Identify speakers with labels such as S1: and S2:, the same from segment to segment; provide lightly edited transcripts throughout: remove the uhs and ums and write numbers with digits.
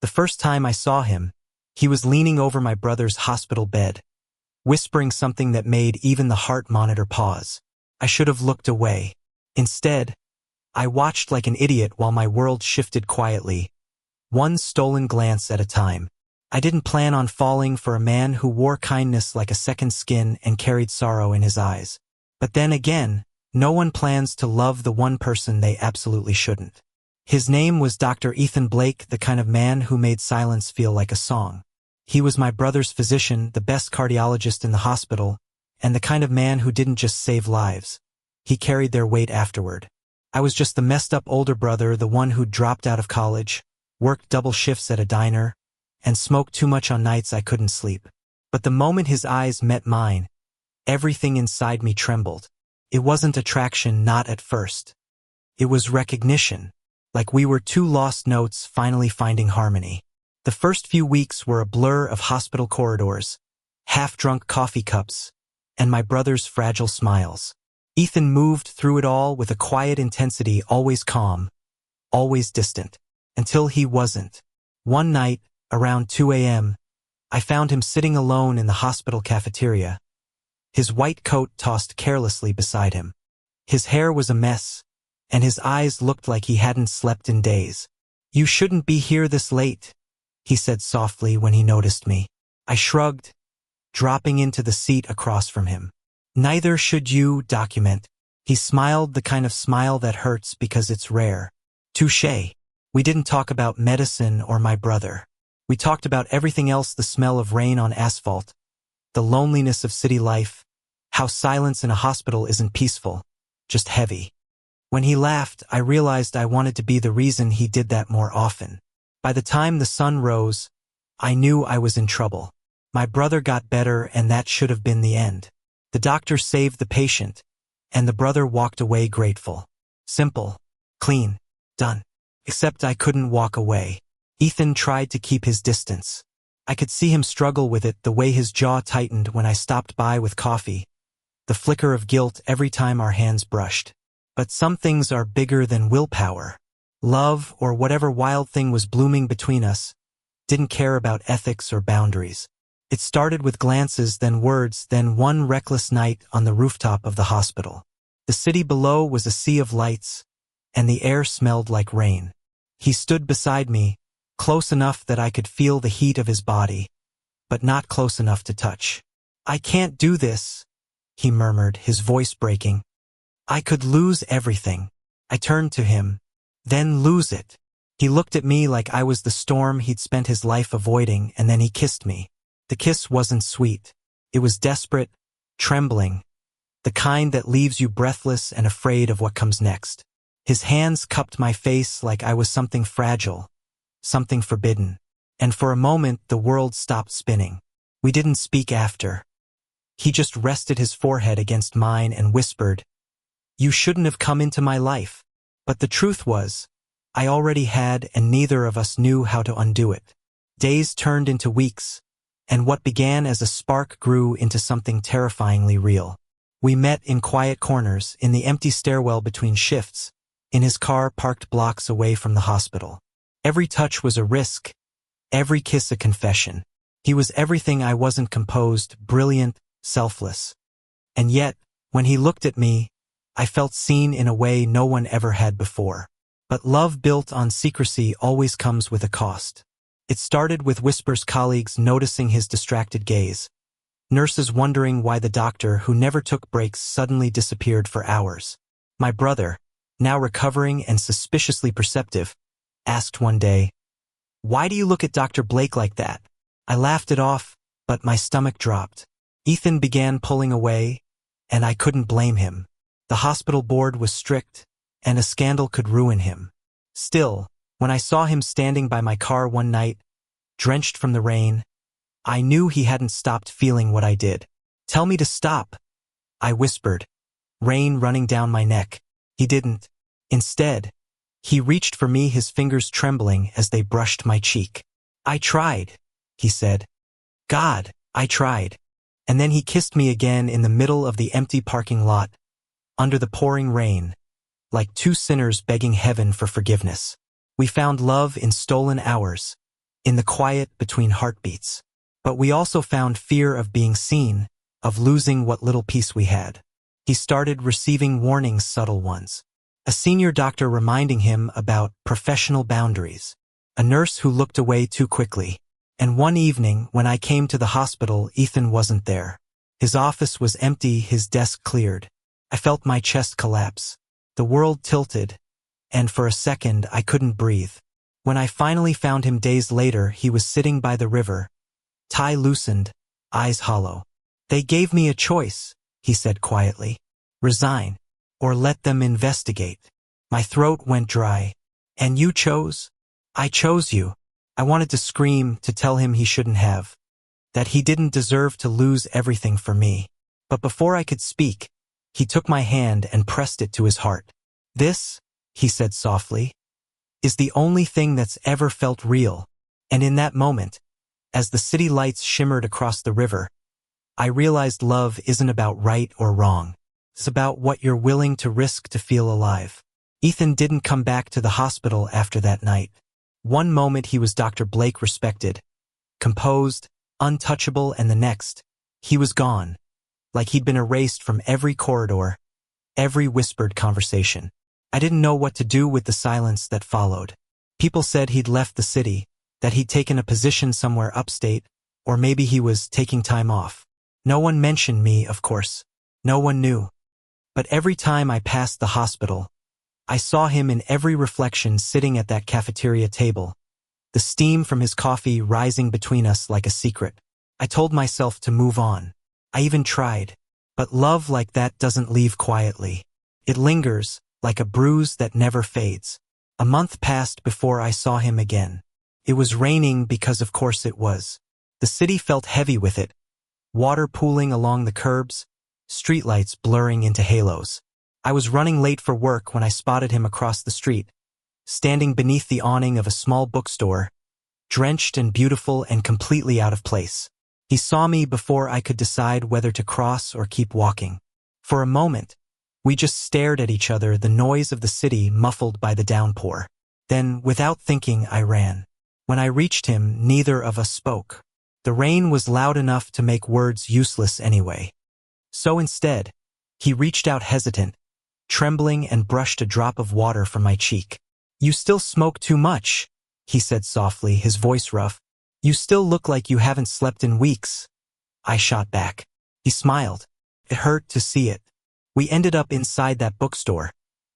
S1: The first time I saw him, he was leaning over my brother's hospital bed, whispering something that made even the heart monitor pause. I should have looked away. Instead, I watched like an idiot while my world shifted quietly, one stolen glance at a time. I didn't plan on falling for a man who wore kindness like a second skin and carried sorrow in his eyes. But then again, no one plans to love the one person they absolutely shouldn't. His name was Dr. Ethan Blake, the kind of man who made silence feel like a song. He was my brother's physician, the best cardiologist in the hospital, and the kind of man who didn't just save lives. He carried their weight afterward. I was just the messed up older brother, the one who dropped out of college, worked double shifts at a diner, and smoked too much on nights I couldn't sleep. But the moment his eyes met mine, everything inside me trembled. It wasn't attraction, not at first. It was recognition, like we were two lost notes finally finding harmony. The first few weeks were a blur of hospital corridors, half-drunk coffee cups, and my brother's fragile smiles. Ethan moved through it all with a quiet intensity, always calm, always distant, until he wasn't. One night, around 2 a.m., I found him sitting alone in the hospital cafeteria, his white coat tossed carelessly beside him. His hair was a mess, and his eyes looked like he hadn't slept in days. "You shouldn't be here this late," he said softly when he noticed me. I shrugged, dropping into the seat across from him. "Neither should you, document." He smiled, the kind of smile that hurts because it's rare. Touché. We didn't talk about medicine or my brother. We talked about everything else: the smell of rain on asphalt, the loneliness of city life, how silence in a hospital isn't peaceful, just heavy. When he laughed, I realized I wanted to be the reason he did that more often. By the time the sun rose, I knew I was in trouble. My brother got better, and that should have been the end. The doctor saved the patient, and the brother walked away grateful. Simple, clean, done. Except I couldn't walk away. Ethan tried to keep his distance. I could see him struggle with it, the way his jaw tightened when I stopped by with coffee, the flicker of guilt every time our hands brushed. But some things are bigger than willpower. Love, or whatever wild thing was blooming between us, didn't care about ethics or boundaries. It started with glances, then words, then one reckless night on the rooftop of the hospital. The city below was a sea of lights, and the air smelled like rain. He stood beside me, close enough that I could feel the heat of his body, but not close enough to touch. "I can't do this," he murmured, his voice breaking. "I could lose everything." I turned to him. "Then lose it." He looked at me like I was the storm he'd spent his life avoiding, and then he kissed me. The kiss wasn't sweet. It was desperate, trembling, the kind that leaves you breathless and afraid of what comes next. His hands cupped my face like I was something fragile, something forbidden, and for a moment the world stopped spinning. We didn't speak after. He just rested his forehead against mine and whispered, "You shouldn't have come into my life." But the truth was, I already had, and neither of us knew how to undo it. Days turned into weeks, and what began as a spark grew into something terrifyingly real. We met in quiet corners, in the empty stairwell between shifts, in his car parked blocks away from the hospital. Every touch was a risk, every kiss a confession. He was everything I wasn't: composed, brilliant, selfless. And yet, when he looked at me, I felt seen in a way no one ever had before. But love built on secrecy always comes with a cost. It started with whispers, colleagues noticing his distracted gaze, nurses wondering why the doctor, who never took breaks, suddenly disappeared for hours. My brother, now recovering and suspiciously perceptive, asked one day, "Why do you look at Dr. Blake like that?" I laughed it off, but my stomach dropped. Ethan began pulling away, and I couldn't blame him. The hospital board was strict, and a scandal could ruin him. Still, when I saw him standing by my car one night, drenched from the rain, I knew he hadn't stopped feeling what I did. "Tell me to stop," I whispered, rain running down my neck. He didn't. Instead, he reached for me, his fingers trembling as they brushed my cheek. "I tried," he said. "God, I tried." And then he kissed me again in the middle of the empty parking lot, under the pouring rain, like two sinners begging heaven for forgiveness. We found love in stolen hours, in the quiet between heartbeats. But we also found fear of being seen, of losing what little peace we had. He started receiving warnings, subtle ones. A senior doctor reminding him about professional boundaries. A nurse who looked away too quickly. And one evening, when I came to the hospital, Ethan wasn't there. His office was empty, his desk cleared. I felt my chest collapse. The world tilted, and for a second I couldn't breathe. When I finally found him days later, he was sitting by the river, tie loosened, eyes hollow. "They gave me a choice," he said quietly. "Resign, or let them investigate." My throat went dry. "And you chose?" "I chose you." I wanted to scream, to tell him he shouldn't have. That he didn't deserve to lose everything for me. But before I could speak, he took my hand and pressed it to his heart. "This," he said softly, "is the only thing that's ever felt real." And in that moment, as the city lights shimmered across the river, I realized love isn't about right or wrong. It's about what you're willing to risk to feel alive. Ethan didn't come back to the hospital after that night. One moment he was Dr. Blake respected, composed, untouchable, and the next, he was gone, like he'd been erased from every corridor, every whispered conversation. I didn't know what to do with the silence that followed. People said he'd left the city, that he'd taken a position somewhere upstate, or maybe he was taking time off. No one mentioned me, of course. No one knew. But every time I passed the hospital, I saw him in every reflection sitting at that cafeteria table, the steam from his coffee rising between us like a secret. I told myself to move on. I even tried. But love like that doesn't leave quietly. It lingers, like a bruise that never fades. A month passed before I saw him again. It was raining because of course it was. The city felt heavy with it. Water pooling along the curbs, streetlights blurring into halos. I was running late for work when I spotted him across the street, standing beneath the awning of a small bookstore, drenched and beautiful and completely out of place. He saw me before I could decide whether to cross or keep walking. For a moment, we just stared at each other, the noise of the city muffled by the downpour. Then, without thinking, I ran. When I reached him, neither of us spoke. The rain was loud enough to make words useless anyway. So instead, he reached out hesitant, trembling, and brushed a drop of water from my cheek. "You still smoke too much," he said softly, his voice rough. "You still look like you haven't slept in weeks." I shot back. He smiled. It hurt to see it. We ended up inside that bookstore,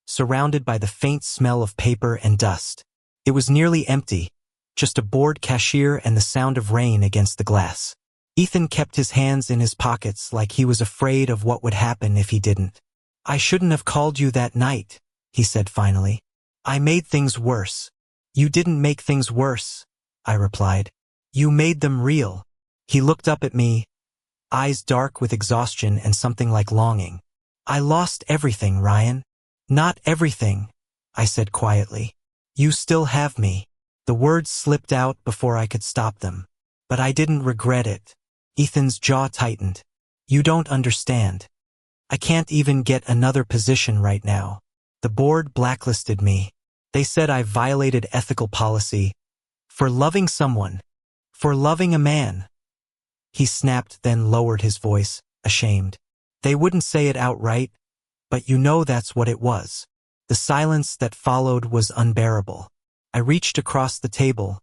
S1: surrounded by the faint smell of paper and dust. It was nearly empty, just a bored cashier and the sound of rain against the glass. Ethan kept his hands in his pockets like he was afraid of what would happen if he didn't. "I shouldn't have called you that night," he said finally. "I made things worse." "You didn't make things worse," I replied. "You made them real." He looked up at me, eyes dark with exhaustion and something like longing. "I lost everything, Ryan." "Not everything," I said quietly. "You still have me." The words slipped out before I could stop them. But I didn't regret it. Ethan's jaw tightened. "You don't understand. I can't even get another position right now. The board blacklisted me. They said I violated ethical policy. For loving someone. For loving a man." He snapped, then lowered his voice, ashamed. "They wouldn't say it outright, but you know that's what it was." The silence that followed was unbearable. I reached across the table,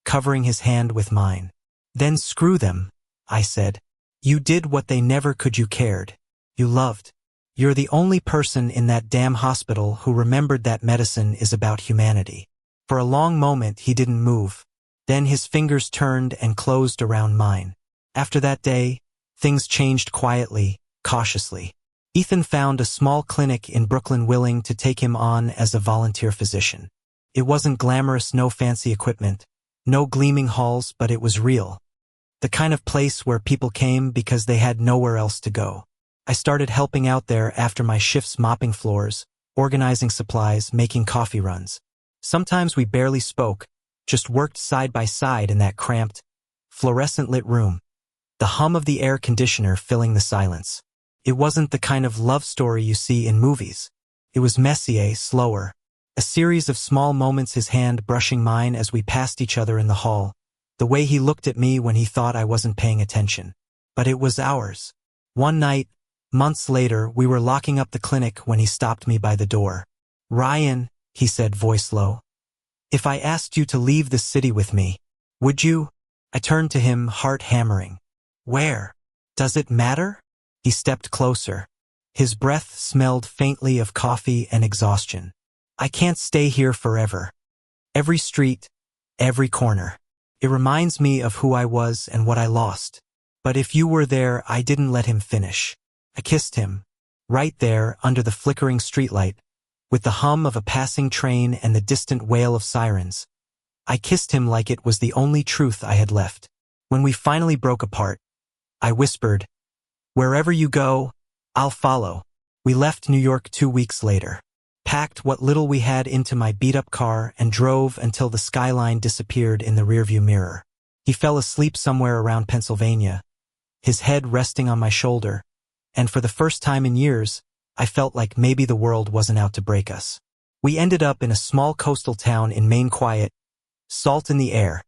S1: covering his hand with mine. "Then screw them," I said. "You did what they never could. You cared. You loved. You're the only person in that damn hospital who remembered that medicine is about humanity." For a long moment he didn't move. Then his fingers turned and closed around mine. After that day, things changed quietly, cautiously. Ethan found a small clinic in Brooklyn willing to take him on as a volunteer physician. It wasn't glamorous, no fancy equipment, no gleaming halls, but it was real. The kind of place where people came because they had nowhere else to go. I started helping out there after my shifts, mopping floors, organizing supplies, making coffee runs. Sometimes we barely spoke, just worked side by side in that cramped, fluorescent-lit room, the hum of the air conditioner filling the silence. It wasn't the kind of love story you see in movies. It was messier, slower. A series of small moments, his hand brushing mine as we passed each other in the hall, the way he looked at me when he thought I wasn't paying attention. But it was ours. One night, months later, we were locking up the clinic when he stopped me by the door. "Ryan," he said, voice low, "if I asked you to leave this city with me, would you?" I turned to him, heart hammering. "Where? Does it matter?" He stepped closer. His breath smelled faintly of coffee and exhaustion. "I can't stay here forever. Every street, every corner. It reminds me of who I was and what I lost. But if you were there," I didn't let him finish. I kissed him, right there under the flickering streetlight, with the hum of a passing train and the distant wail of sirens. I kissed him like it was the only truth I had left. When we finally broke apart, I whispered, "Wherever you go, I'll follow." We left New York 2 weeks later, packed what little we had into my beat-up car and drove until the skyline disappeared in the rearview mirror. He fell asleep somewhere around Pennsylvania, his head resting on my shoulder, and for the first time in years, I felt like maybe the world wasn't out to break us. We ended up in a small coastal town in Maine, quiet, salt in the air,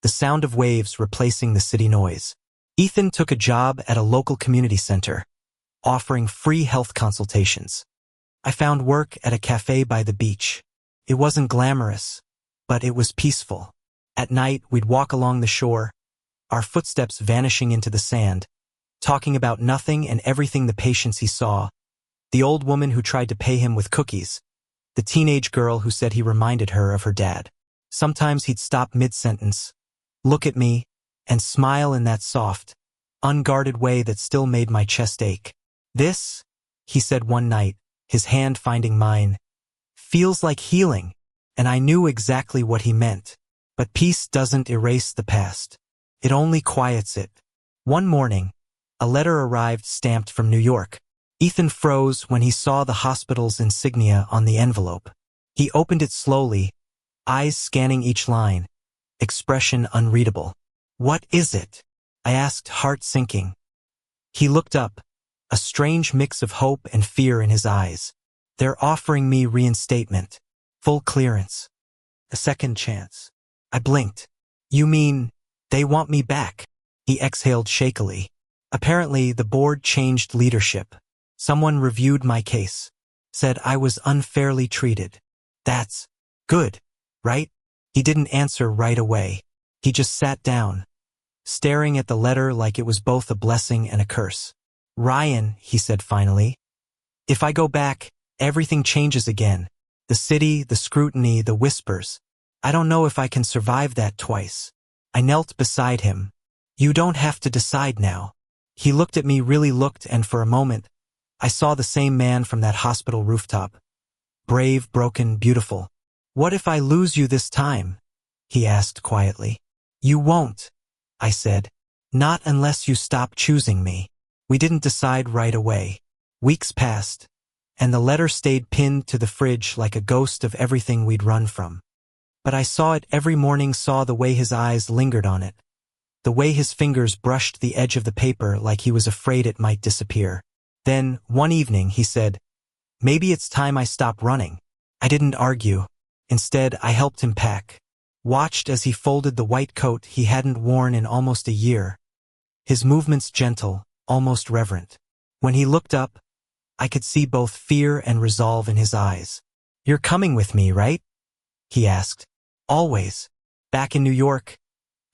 S1: the sound of waves replacing the city noise. Ethan took a job at a local community center, offering free health consultations. I found work at a cafe by the beach. It wasn't glamorous, but it was peaceful. At night, we'd walk along the shore, our footsteps vanishing into the sand, talking about nothing and everything, the patients he saw, the old woman who tried to pay him with cookies, the teenage girl who said he reminded her of her dad. Sometimes he'd stop mid-sentence, look at me, and smile in that soft, unguarded way that still made my chest ache. "This," he said one night, his hand finding mine, "feels like healing," and I knew exactly what he meant. But peace doesn't erase the past. It only quiets it. One morning, a letter arrived stamped from New York. Ethan froze when he saw the hospital's insignia on the envelope. He opened it slowly, eyes scanning each line, expression unreadable. "What is it?" I asked, heart sinking. He looked up, a strange mix of hope and fear in his eyes. "They're offering me reinstatement, full clearance, a second chance." I blinked. "You mean, they want me back?" He exhaled shakily. "Apparently, the board changed leadership. Someone reviewed my case, said I was unfairly treated. That's good, right?" He didn't answer right away. He just sat down, staring at the letter like it was both a blessing and a curse. "Ryan," he said finally, "if I go back, everything changes again. The city, the scrutiny, the whispers. I don't know if I can survive that twice." I knelt beside him. "You don't have to decide now." He looked at me, really looked, and for a moment, I saw the same man from that hospital rooftop. Brave, broken, beautiful. "What if I lose you this time?" he asked quietly. "You won't," I said. "Not unless you stop choosing me." We didn't decide right away. Weeks passed, and the letter stayed pinned to the fridge like a ghost of everything we'd run from. But I saw it every morning, saw the way his eyes lingered on it, the way his fingers brushed the edge of the paper like he was afraid it might disappear. Then, one evening, he said, "Maybe it's time I stop running." I didn't argue. Instead, I helped him pack, watched as he folded the white coat he hadn't worn in almost a year, his movements gentle, almost reverent. When he looked up, I could see both fear and resolve in his eyes. "You're coming with me, right?" he asked. "Always." Back in New York,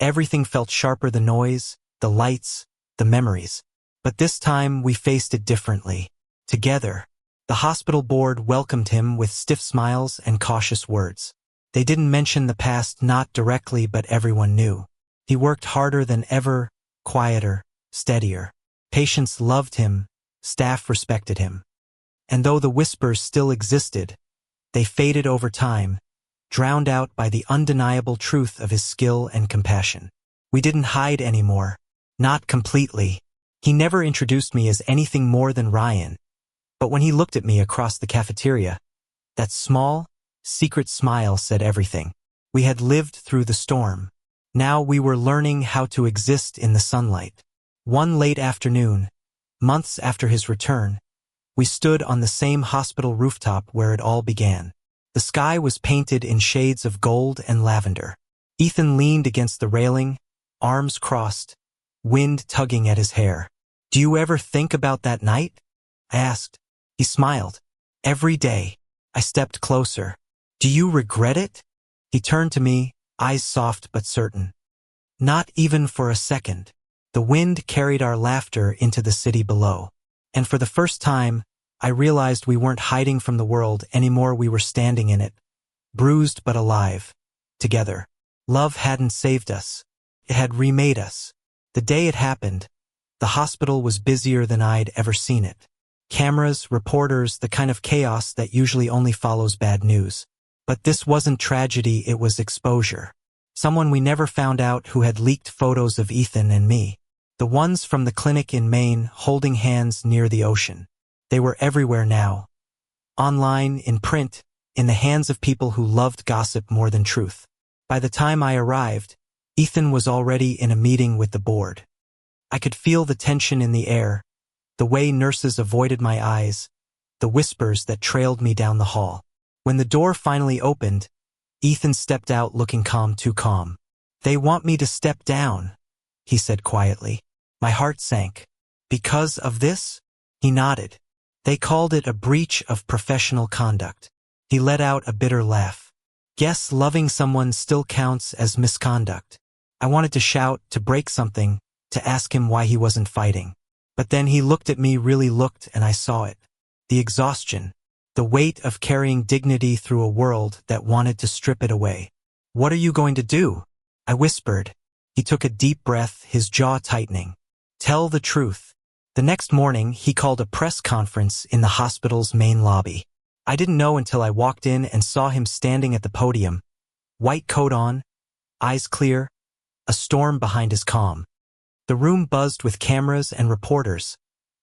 S1: everything felt sharper, the noise, the lights, the memories. But this time we faced it differently. Together. The hospital board welcomed him with stiff smiles and cautious words. They didn't mention the past, not directly, but everyone knew. He worked harder than ever, quieter, steadier. Patients loved him, staff respected him. And though the whispers still existed, they faded over time, drowned out by the undeniable truth of his skill and compassion. We didn't hide anymore. Not completely. He never introduced me as anything more than Ryan. But when he looked at me across the cafeteria, that small, secret smile said everything. We had lived through the storm. Now we were learning how to exist in the sunlight. One late afternoon, months after his return, we stood on the same hospital rooftop where it all began. The sky was painted in shades of gold and lavender. Ethan leaned against the railing, arms crossed, wind tugging at his hair. "Do you ever think about that night?" I asked. He smiled. "Every day." I stepped closer. "Do you regret it?" He turned to me, eyes soft but certain. "Not even for a second." The wind carried our laughter into the city below. And for the first time, I realized we weren't hiding from the world anymore. We were standing in it, bruised but alive, together. Love hadn't saved us. It had remade us. The day it happened, the hospital was busier than I'd ever seen it. Cameras, reporters, the kind of chaos that usually only follows bad news. But this wasn't tragedy, it was exposure. Someone we never found out who had leaked photos of Ethan and me. The ones from the clinic in Maine holding hands near the ocean. They were everywhere now. Online, in print, in the hands of people who loved gossip more than truth. By the time I arrived, Ethan was already in a meeting with the board. I could feel the tension in the air, the way nurses avoided my eyes, the whispers that trailed me down the hall. When the door finally opened, Ethan stepped out looking calm, too calm. "They want me to step down," he said quietly. My heart sank. "Because of this?" He nodded. "They called it a breach of professional conduct." He let out a bitter laugh. "Guess loving someone still counts as misconduct." I wanted to shout, to break something, to ask him why he wasn't fighting. But then he looked at me, really looked, and I saw it. The exhaustion. The weight of carrying dignity through a world that wanted to strip it away. "What are you going to do?" I whispered. He took a deep breath, his jaw tightening. "Tell the truth." The next morning, he called a press conference in the hospital's main lobby. I didn't know until I walked in and saw him standing at the podium, white coat on, eyes clear, a storm behind his calm. The room buzzed with cameras and reporters,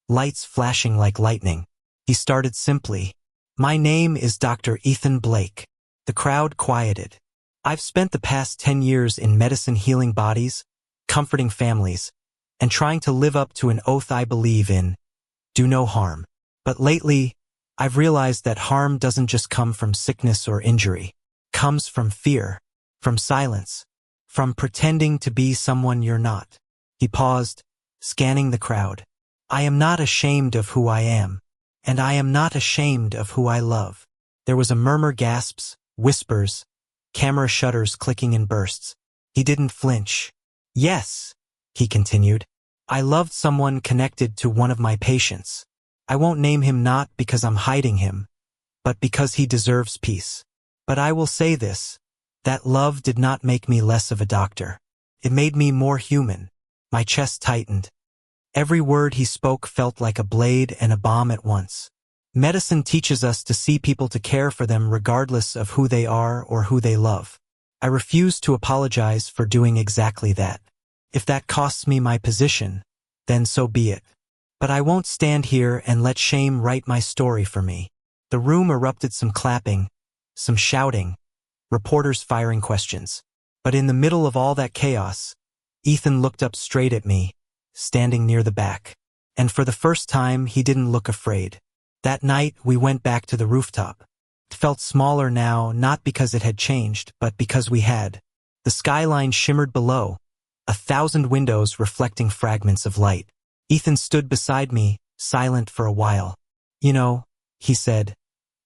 S1: lights flashing like lightning. He started simply. "My name is Dr. Ethan Blake." The crowd quieted. "I've spent the past 10 years in medicine, healing bodies, comforting families, and trying to live up to an oath I believe in: do no harm. But lately, I've realized that harm doesn't just come from sickness or injury. It comes from fear, from silence, from pretending to be someone you're not." He paused, scanning the crowd. "I am not ashamed of who I am, and I am not ashamed of who I love." There was a murmur, gasps, whispers, camera shutters clicking in bursts. He didn't flinch. "Yes," he continued, "I loved someone connected to one of my patients. I won't name him, not because I'm hiding him, but because he deserves peace. But I will say this, that love did not make me less of a doctor. It made me more human." My chest tightened. Every word he spoke felt like a blade and a bomb at once. Medicine teaches us to see people, to care for them regardless of who they are or who they love. I refuse to apologize for doing exactly that. If that costs me my position, then so be it. But I won't stand here and let shame write my story for me. The room erupted, some clapping, some shouting, reporters firing questions. But in the middle of all that chaos, Ethan looked up straight at me, standing near the back. And for the first time, he didn't look afraid. That night, we went back to the rooftop. It felt smaller now, not because it had changed, but because we had. The skyline shimmered below, 1,000 windows reflecting fragments of light. Ethan stood beside me, silent for a while. "You know," he said,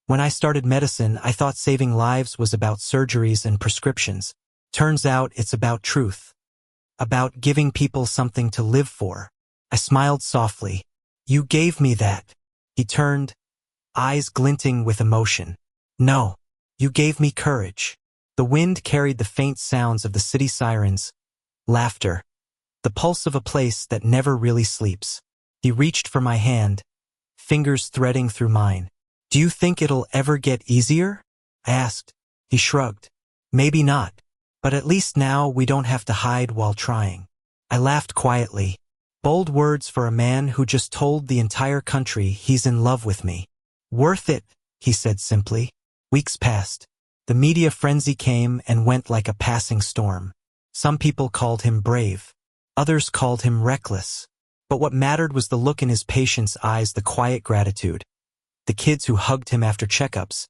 S1: "when I started medicine, I thought saving lives was about surgeries and prescriptions. Turns out it's about truth. About giving people something to live for." I smiled softly. "You gave me that." He turned, eyes glinting with emotion. "No, you gave me courage." The wind carried the faint sounds of the city sirens, laughter, the pulse of a place that never really sleeps. He reached for my hand, fingers threading through mine. "Do you think it'll ever get easier?" I asked. He shrugged. "Maybe not. But at least now we don't have to hide while trying." I laughed quietly. Bold words for a man who just told the entire country he's in love with me. "Worth it," he said simply. Weeks passed. The media frenzy came and went like a passing storm. Some people called him brave. Others called him reckless. But what mattered was the look in his patients' eyes, the quiet gratitude. The kids who hugged him after checkups.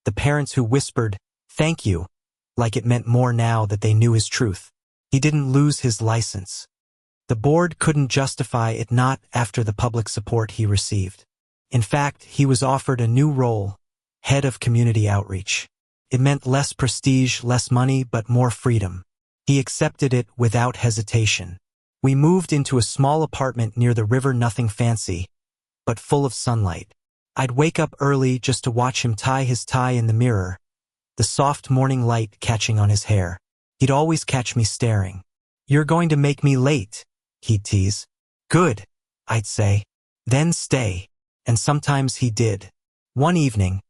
S1: The parents who whispered, "Thank you," like it meant more now that they knew his truth. He didn't lose his license. The board couldn't justify it, not after the public support he received. In fact, he was offered a new role, head of community outreach. It meant less prestige, less money, but more freedom. He accepted it without hesitation. We moved into a small apartment near the river, nothing fancy, but full of sunlight. I'd wake up early just to watch him tie his tie in the mirror, the soft morning light catching on his hair. He'd always catch me staring. "You're going to make me late," he'd tease. "Good," I'd say. "Then stay." And sometimes he did. One evening,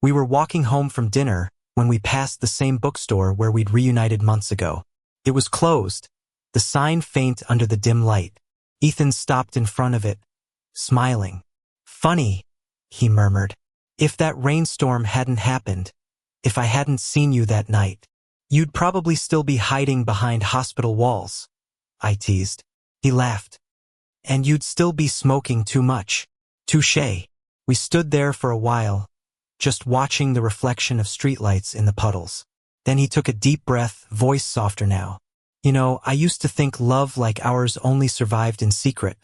S1: we were walking home from dinner when we passed the same bookstore where we'd reunited months ago. It was closed, the sign faint under the dim light. Ethan stopped in front of it, smiling. "Funny," he murmured. "If that rainstorm hadn't happened, if I hadn't seen you that night, you'd probably still be hiding behind hospital walls," I teased. He laughed. "And you'd still be smoking too much." Touché. We stood there for a while, just watching the reflection of streetlights in the puddles. Then he took a deep breath, voice softer now. "You know, I used to think love like ours only survived in secret.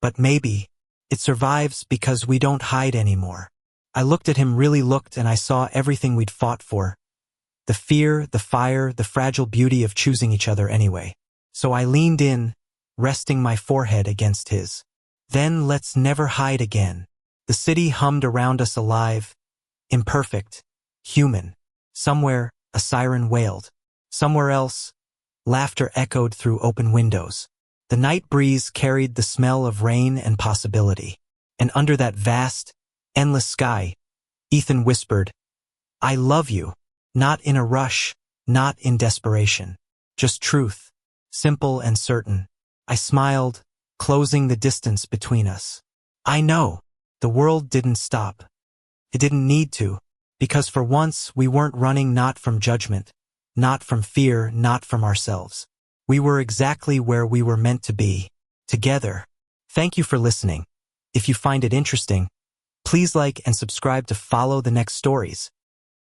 S1: But maybe it survives because we don't hide anymore." I looked at him, really looked, and I saw everything we'd fought for. The fear, the fire, the fragile beauty of choosing each other anyway. So I leaned in, resting my forehead against his. "Then let's never hide again." The city hummed around us, alive, imperfect, human. Somewhere, a siren wailed. Somewhere else, laughter echoed through open windows. The night breeze carried the smell of rain and possibility. And under that vast, endless sky, Ethan whispered, "I love you." Not in a rush, not in desperation. Just truth, simple and certain. I smiled, closing the distance between us. I know. The world didn't stop. It didn't need to, because for once we weren't running, not from judgment, not from fear, not from ourselves. We were exactly where we were meant to be, together. Thank you for listening. If you find it interesting, please like and subscribe to follow the next stories.